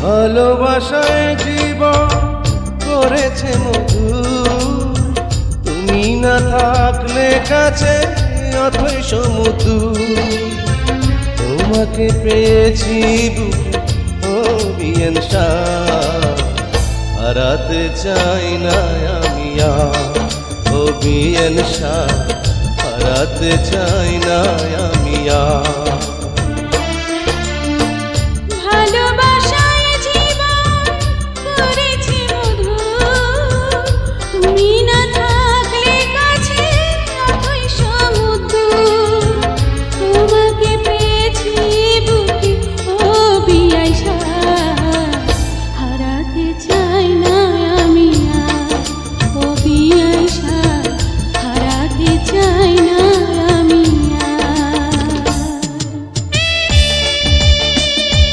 ভালোবাসায় জীবন করেছে মধু, তুমি না থাকলে কাছে অথই সমুদ্র। তোমাকে পেয়েছি বুকে ও বিয়েন শাহ, হারাতে চাই না আমি আর ও বিয়েন শাহ, হারাতে চাই না আমি আর।